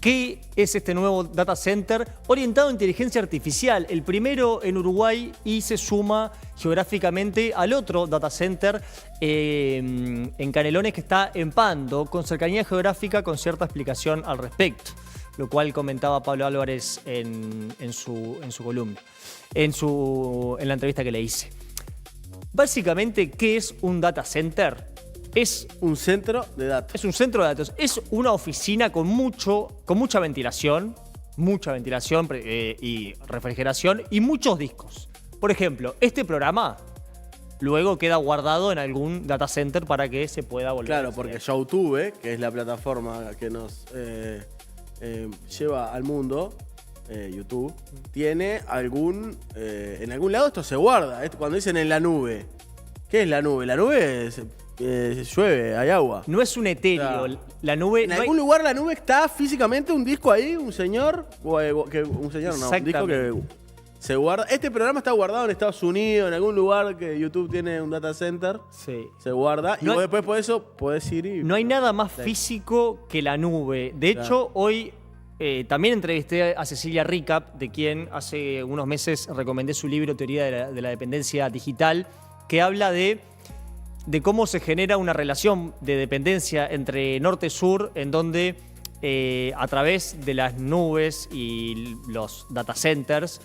¿Qué es este nuevo data center orientado a inteligencia artificial? El primero en Uruguay y se suma geográficamente al otro data center en Canelones, que está en Pando, con cercanía geográfica, con cierta explicación al respecto, lo cual comentaba Pablo Álvarez en su columna, en la entrevista que le hice. Básicamente, ¿qué es un data center? Es un centro de datos. Es un centro de datos. Es una oficina con mucha ventilación y refrigeración y muchos discos. Por ejemplo, este programa luego queda guardado en algún data center para que se pueda volver. Claro, porque YouTube, que es la plataforma que nos lleva al mundo, YouTube, tiene en algún lado esto se guarda. Cuando dicen en la nube, ¿qué es la nube? La nube es... llueve, hay agua. No es un etéreo. Claro. La nube. En algún lugar la nube está físicamente un disco ahí, un disco que se guarda. Este programa está guardado en Estados Unidos, en algún lugar que YouTube tiene un data center. Sí. Se guarda. Y vos después por eso podés ir y... No hay nada más físico que la nube. De hecho, hoy también entrevisté a Cecilia Ricap, de quien hace unos meses recomendé su libro Teoría de la Dependencia Digital, que habla de cómo se genera una relación de dependencia entre norte-sur, en donde a través de las nubes y los data centers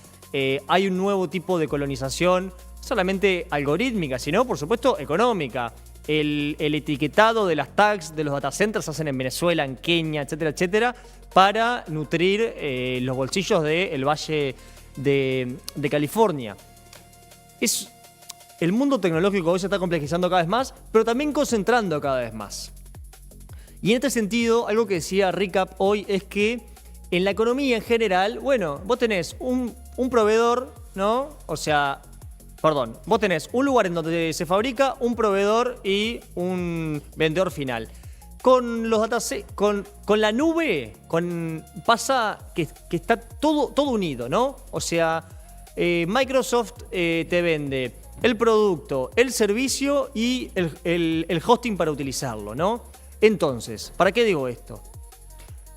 hay un nuevo tipo de colonización, no solamente algorítmica, sino, por supuesto, económica. El etiquetado de las tags de los data centers se hacen en Venezuela, en Kenia, etcétera, etcétera, para nutrir los bolsillos del Valle de California. El mundo tecnológico hoy se está complejizando cada vez más, pero también concentrando cada vez más. Y en este sentido, algo que decía Ricap hoy es que en la economía en general, bueno, vos tenés un proveedor, ¿no? O sea, perdón, vos tenés un lugar en donde se fabrica, un proveedor y un vendedor final. Con los con la nube pasa que está todo unido, ¿no? O sea, Microsoft te vende el producto, el servicio y el hosting para utilizarlo, ¿no? Entonces, ¿para qué digo esto?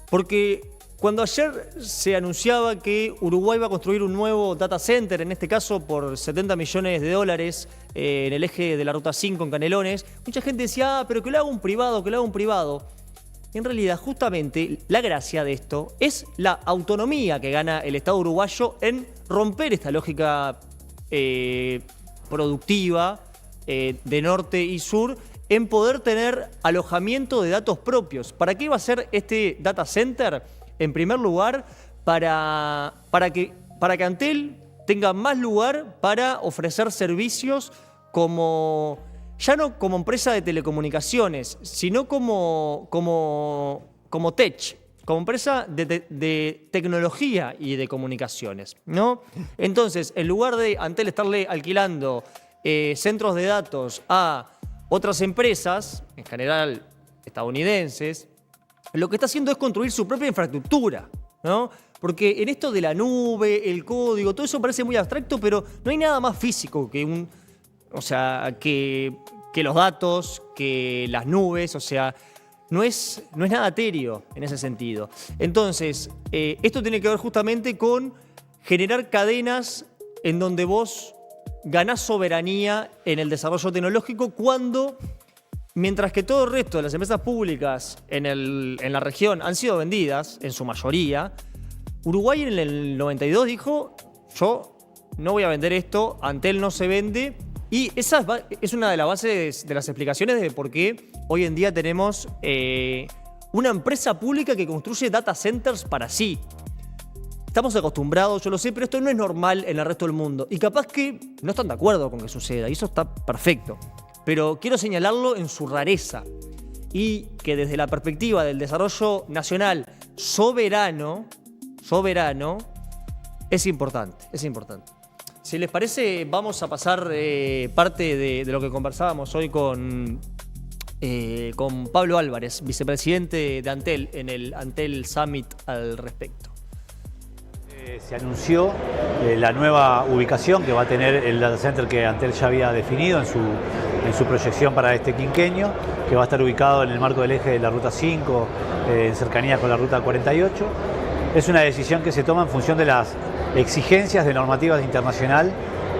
Porque cuando ayer se anunciaba que Uruguay va a construir un nuevo data center, en este caso por $70 millones en el eje de la Ruta 5 en Canelones, mucha gente decía, pero que lo haga un privado, que lo haga un privado. En realidad, justamente, la gracia de esto es la autonomía que gana el Estado uruguayo en romper esta lógica productiva de norte y sur, en poder tener alojamiento de datos propios. ¿Para qué va a ser este data center? En primer lugar, para que Antel tenga más lugar para ofrecer servicios ya no como empresa de telecomunicaciones, sino como tech, como empresa de tecnología y de comunicaciones, ¿no? Entonces, en lugar de Antel estarle alquilando centros de datos a otras empresas, en general estadounidenses, lo que está haciendo es construir su propia infraestructura, ¿no? Porque en esto de la nube, el código, todo eso parece muy abstracto, pero no hay nada más físico que que los datos, que las nubes, o sea, no es nada etéreo en ese sentido. Entonces, esto tiene que ver justamente con generar cadenas en donde vos ganás soberanía en el desarrollo tecnológico mientras que todo el resto de las empresas públicas en la región han sido vendidas, en su mayoría, Uruguay en el 92 dijo, yo no voy a vender esto, Antel no se vende, y esa es una de las bases de las explicaciones de por qué hoy en día tenemos una empresa pública que construye data centers para sí. Estamos acostumbrados, yo lo sé, pero esto no es normal en el resto del mundo. Y capaz que no están de acuerdo con que suceda, y eso está perfecto. Pero quiero señalarlo en su rareza. Y que desde la perspectiva del desarrollo nacional soberano, es importante, es importante. Si les parece, vamos a pasar parte de lo que conversábamos hoy con Pablo Álvarez, vicepresidente de Antel, en el Antel Summit al respecto. Se anunció la nueva ubicación que va a tener el data center que Antel ya había definido en su proyección para este quinquenio, que va a estar ubicado en el marco del eje de la Ruta 5 en cercanía con la ruta 48. Es una decisión que se toma en función de las exigencias de normativas internacional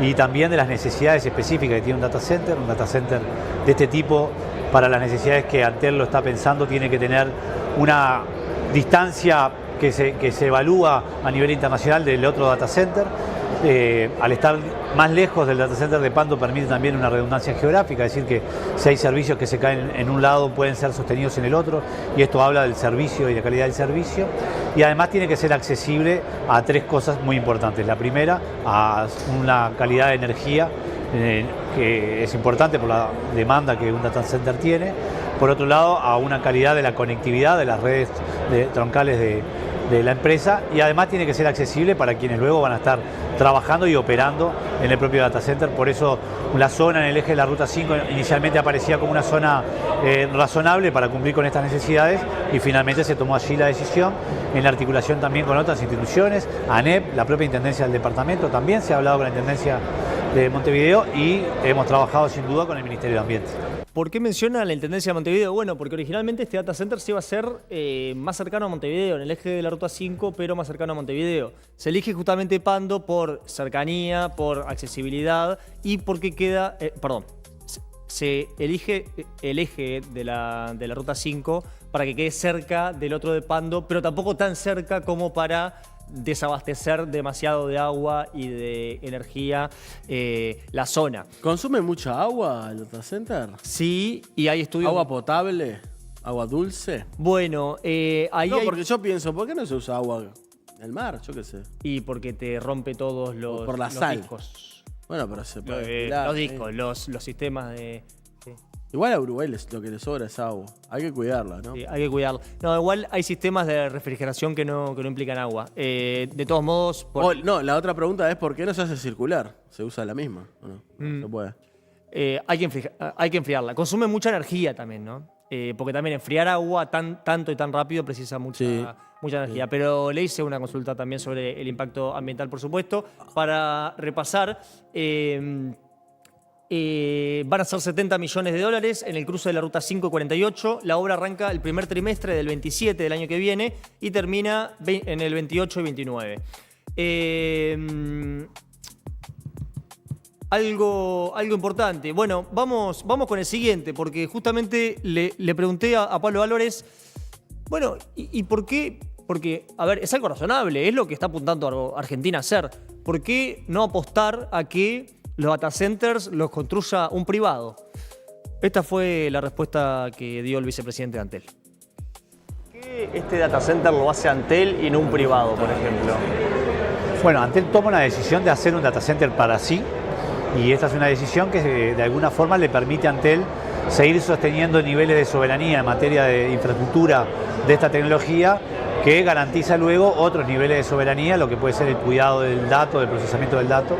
y también de las necesidades específicas que tiene un data center. Un data center de este tipo, para las necesidades que Antel lo está pensando, tiene que tener una distancia que se evalúa a nivel internacional del otro data center. Al estar más lejos del data center de Pando permite también una redundancia geográfica, es decir, que si hay servicios que se caen en un lado pueden ser sostenidos en el otro, y esto habla del servicio y la calidad del servicio. Y además tiene que ser accesible a tres cosas muy importantes. La primera, a una calidad de energía que es importante por la demanda que un data center tiene. Por otro lado, a una calidad de la conectividad de las redes troncales de la empresa, y además tiene que ser accesible para quienes luego van a estar trabajando y operando en el propio data center. Por eso la zona en el eje de la Ruta 5 inicialmente aparecía como una zona razonable para cumplir con estas necesidades, y finalmente se tomó allí la decisión en la articulación también con otras instituciones, ANEP, la propia Intendencia del departamento, también se ha hablado con la Intendencia de Montevideo y hemos trabajado sin duda con el Ministerio de Ambiente. ¿Por qué menciona la Intendencia de Montevideo? Bueno, porque originalmente este data center se iba a hacer más cercano a Montevideo, en el eje de la Ruta 5, pero más cercano a Montevideo. Se elige justamente Pando por cercanía, por accesibilidad y porque queda... se elige el eje de la Ruta 5 para que quede cerca del otro de Pando, pero tampoco tan cerca como para desabastecer demasiado de agua y de energía la zona. ¿Consume mucha agua el data center? Sí, y hay estudios... ¿Agua potable? ¿Agua dulce? Bueno, ahí no, hay... porque yo pienso, ¿por qué no se usa agua del mar? Yo qué sé. Y porque te rompe todos los, por la los sal. discos. Bueno, pero se puede tirar, los discos, los sistemas de... Sí. Igual a Uruguay lo que le sobra es agua. Hay que cuidarla, ¿no? Sí, hay que cuidarlo. No, igual hay sistemas de refrigeración que no implican agua. De todos modos... No, la otra pregunta es ¿por qué no se hace circular? ¿Se usa la misma o no? No se puede. Hay que enfriarla. Consume mucha energía también, ¿no? Porque también enfriar agua tanto y tan rápido precisa mucha energía. Sí. Pero le hice una consulta también sobre el impacto ambiental, por supuesto. Para repasar... van a ser 70 millones de dólares en el cruce de la Ruta 5 y 48. La obra arranca el primer trimestre del 27 del año que viene y termina en el 28 y 29. Algo importante. Bueno, vamos con el siguiente, porque justamente le pregunté a Pablo Álvarez, bueno, ¿y por qué? Porque, a ver, es algo razonable, es lo que está apuntando Argentina a hacer. ¿Por qué no apostar a que los data centers los construya un privado? Esta fue la respuesta que dio el vicepresidente de Antel. ¿Por qué este data center lo hace Antel y no un privado, por ejemplo? Bueno, Antel toma una decisión de hacer un data center para sí, y esta es una decisión que de alguna forma le permite a Antel seguir sosteniendo niveles de soberanía en materia de infraestructura de esta tecnología, que garantiza luego otros niveles de soberanía, lo que puede ser el cuidado del dato, del procesamiento del dato.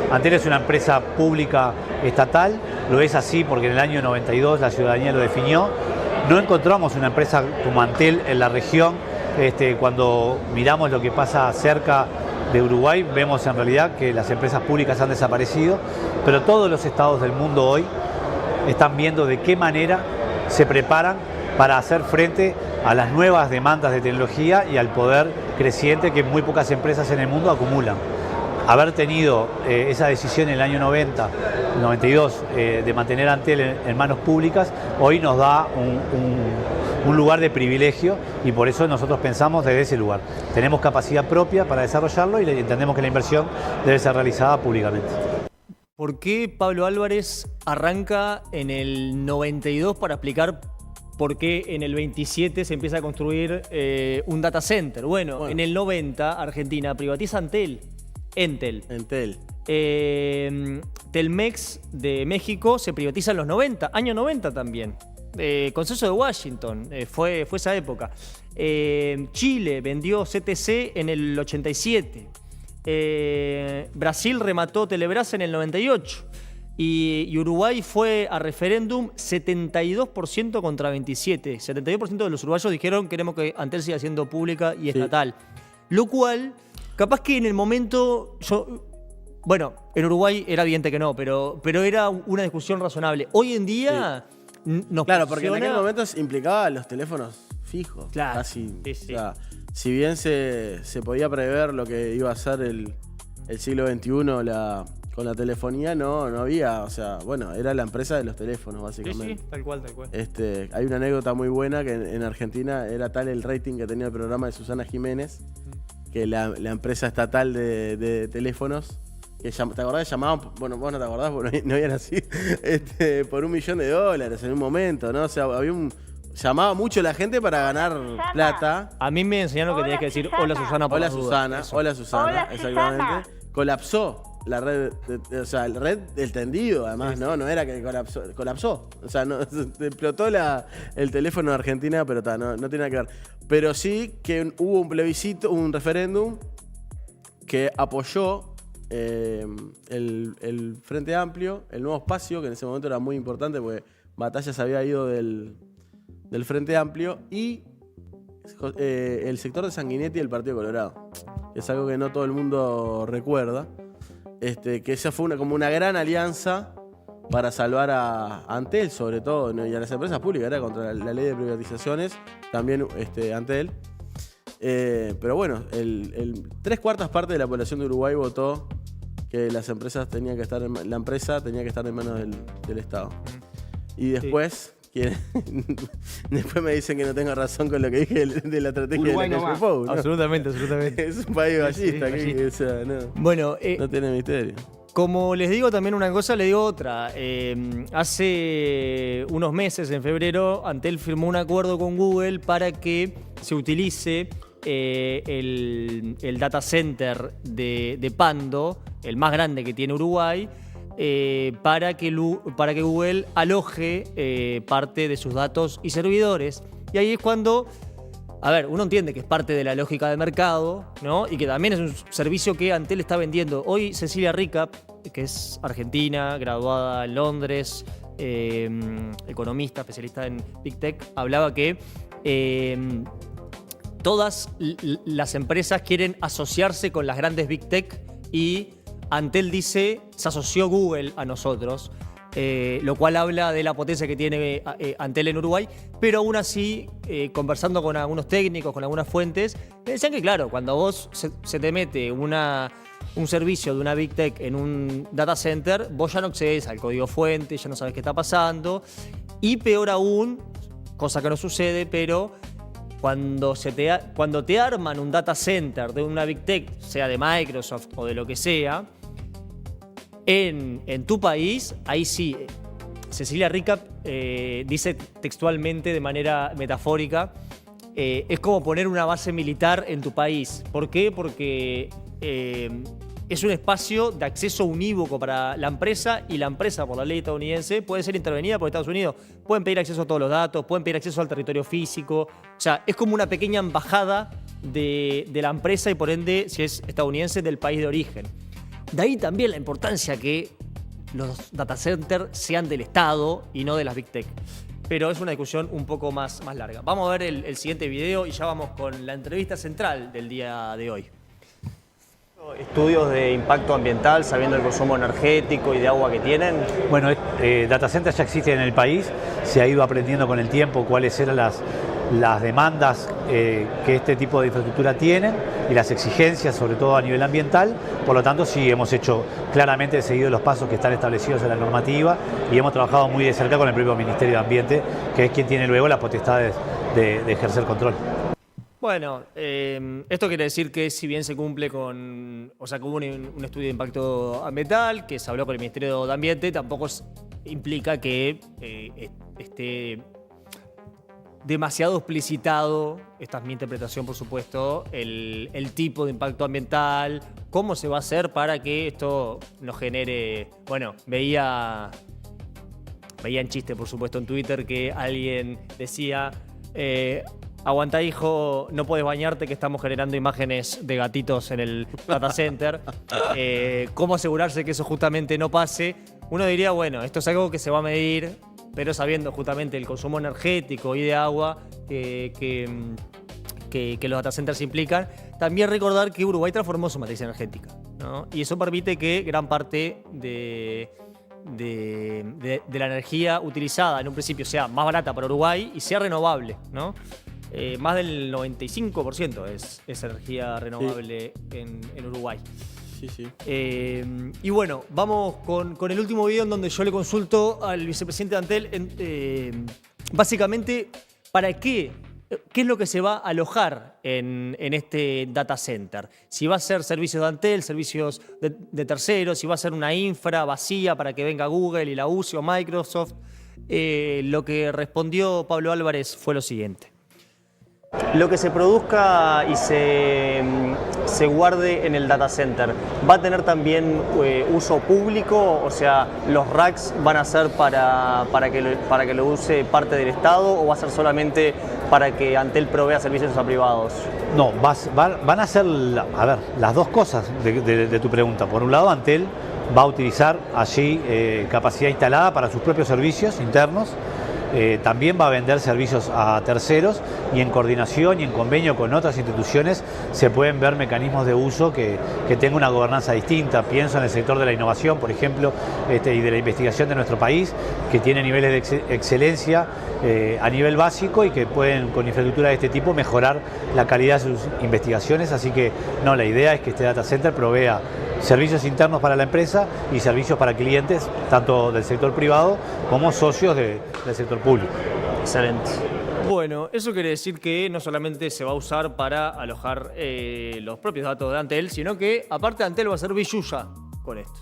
Antel es una empresa pública estatal, lo es así porque en el año 92 la ciudadanía lo definió. No encontramos una empresa como Antel en la región. Cuando miramos lo que pasa cerca de Uruguay, vemos en realidad que las empresas públicas han desaparecido, pero todos los estados del mundo hoy están viendo de qué manera se preparan para hacer frente a las nuevas demandas de tecnología y al poder creciente que muy pocas empresas en el mundo acumulan. Haber tenido esa decisión en el año 90, 92, de mantener Antel en manos públicas, hoy nos da un lugar de privilegio, y por eso nosotros pensamos desde ese lugar. Tenemos capacidad propia para desarrollarlo y entendemos que la inversión debe ser realizada públicamente. ¿Por qué Pablo Álvarez arranca en el 92 para explicar por qué en el 27 se empieza a construir un data center? Bueno, en el 90 Argentina privatiza Entel. Telmex de México se privatiza en los 90, año 90 también. Consenso de Washington, fue esa época. Chile vendió CTC en el 87. Brasil remató Telebrás en el 98. Y Uruguay fue a referéndum 72% contra 27%. 72% de los uruguayos dijeron queremos que Antel siga siendo pública y estatal. Lo cual, capaz que en el momento... Bueno, en Uruguay era evidente que no, pero era una discusión razonable. Hoy en día nos Claro, porque en aquel momento implicaba los teléfonos hijos. Claro. Casi, Sí, sí. O sea, si bien se podía prever lo que iba a ser el siglo XXI con la telefonía, no había, o sea, bueno, era la empresa de los teléfonos, básicamente. Sí, tal cual, tal cual. Hay una anécdota muy buena que en Argentina era tal el rating que tenía el programa de Susana Jiménez, que la empresa estatal de teléfonos, que ¿te acordás? Llamaban, bueno, vos no te acordás porque no habían así, por $1 millón en un momento, ¿no? O sea, llamaba mucho la gente para ganar plata. A mí me enseñaron que tenías que decir hola Susana por Hola las dudas. Susana, Eso. hola Susana, Hola, exactamente. Susana. Colapsó la red, o sea, la red del tendido, además, ¿no? No era que colapsó. O sea, no, explotó el teléfono de Argentina, pero no tiene nada que ver. Pero sí que hubo un plebiscito, un referéndum que apoyó el Frente Amplio, el Nuevo Espacio, que en ese momento era muy importante porque Batalla se había ido del Frente Amplio, y el sector de Sanguinetti y el Partido Colorado. Es algo que no todo el mundo recuerda. Que esa fue como una gran alianza para salvar a Antel, sobre todo, ¿no? Y a las empresas públicas. Era contra la ley de privatizaciones, también Antel. Pero bueno, 3/4 parte de la población de Uruguay votó que las empresas tenían que estar la empresa tenía que estar en manos del Estado. Y después... Después me dicen que no tengo razón con lo que dije de la estrategia Uruguay de la no calle va. Pou, ¿no? Absolutamente. Es un país gallista, Sí, aquí, o sea, no, Bueno, no tiene misterio. como les digo también una cosa, les digo otra. Hace unos meses, en febrero, Antel firmó un acuerdo con Google para que se utilice el data center de Pando, el más grande que tiene Uruguay, para que Google aloje parte de sus datos y servidores. Y ahí es cuando, a ver, uno entiende que es parte de la lógica de mercado, ¿no? Y que también es un servicio que Antel está vendiendo. Hoy Cecilia Ricap, que es argentina, graduada en Londres, economista, especialista en Big Tech, hablaba que todas las empresas quieren asociarse con las grandes Big Tech, y Antel dice, se asoció Google a nosotros, lo cual habla de la potencia que tiene Antel en Uruguay, pero aún así, conversando con algunos técnicos, con algunas fuentes, me decían que claro, cuando vos se te mete un servicio de una Big Tech en un data center, vos ya no accedes al código fuente, ya no sabes qué está pasando, y peor aún, cosa que no sucede, pero cuando te arman un data center de una Big Tech, sea de Microsoft o de lo que sea, en tu país, ahí sí, Cecilia Ricap dice textualmente, de manera metafórica, es como poner una base militar en tu país. ¿Por qué? Porque es un espacio de acceso unívoco para la empresa, y la empresa, por la ley estadounidense, puede ser intervenida por Estados Unidos. Pueden pedir acceso a todos los datos, pueden pedir acceso al territorio físico. O sea, es como una pequeña embajada de la empresa y, por ende, si es estadounidense, del país de origen. De ahí también la importancia que los data centers sean del Estado y no de las Big Tech. Pero es una discusión un poco más larga. Vamos a ver el siguiente video y ya vamos con la entrevista central del día de hoy. ¿Estudios de impacto ambiental, sabiendo el consumo energético y de agua que tienen? Bueno, data centers ya existen en el país, se ha ido aprendiendo con el tiempo cuáles eran las demandas que este tipo de infraestructura tienen y las exigencias, sobre todo a nivel ambiental. Por lo tanto, sí hemos hecho claramente seguido los pasos que están establecidos en la normativa, y hemos trabajado muy de cerca con el propio Ministerio de Ambiente, que es quien tiene luego las potestades de ejercer control. Bueno, esto quiere decir que si bien se cumple con... O sea, que hubo un estudio de impacto ambiental, que se habló con el Ministerio de Ambiente, tampoco implica que esté demasiado explicitado, esta es mi interpretación por supuesto, el tipo de impacto ambiental, cómo se va a hacer para que esto nos genere... Bueno, veía en chiste por supuesto en Twitter que alguien decía... aguantá, hijo, no puedes bañarte, que estamos generando imágenes de gatitos en el data center. ¿Cómo asegurarse que eso justamente no pase? Uno diría, bueno, esto es algo que se va a medir, pero sabiendo justamente el consumo energético y de agua que los data centers implican. También recordar que Uruguay transformó su matriz energética, ¿no? Y eso permite que gran parte de la energía utilizada en un principio sea más barata para Uruguay y sea renovable, ¿no? Más del 95% es energía renovable en Uruguay. Sí, sí. Y bueno, vamos con el último video en donde yo le consulto al vicepresidente de Antel, básicamente, ¿para qué? ¿Qué es lo que se va a alojar en este data center? Si va a ser servicios de Antel, servicios de terceros, si va a ser una infra vacía para que venga Google y la use o Microsoft. Lo que respondió Pablo Álvarez fue lo siguiente. Lo que se produzca y se guarde en el data center, ¿va a tener también uso público? O sea, ¿los racks van a ser para que lo use parte del Estado o va a ser solamente para que Antel provea servicios a privados? No, van a ser, a ver, las dos cosas de tu pregunta. Por un lado, Antel va a utilizar allí capacidad instalada para sus propios servicios internos. También va a vender servicios a terceros y en coordinación y en convenio con otras instituciones se pueden ver mecanismos de uso que tengan una gobernanza distinta. Pienso en el sector de la innovación, por ejemplo, y de la investigación de nuestro país, que tiene niveles de excelencia a nivel básico y que pueden, con infraestructura de este tipo, mejorar la calidad de sus investigaciones. Así que no, la idea es que este data center provea servicios internos para la empresa y servicios para clientes, tanto del sector privado como socios del sector público. Excelente. Bueno, eso quiere decir que no solamente se va a usar para alojar los propios datos de Antel, sino que aparte Antel va a ser billulla con esto.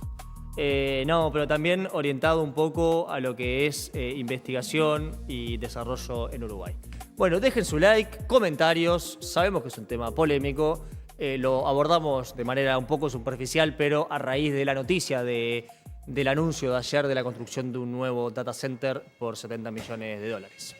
No, pero también orientado un poco a lo que es investigación y desarrollo en Uruguay. Bueno, dejen su like, comentarios, sabemos que es un tema polémico. Lo abordamos de manera un poco superficial, pero a raíz de la noticia del anuncio de ayer de la construcción de un nuevo data center por $70 millones.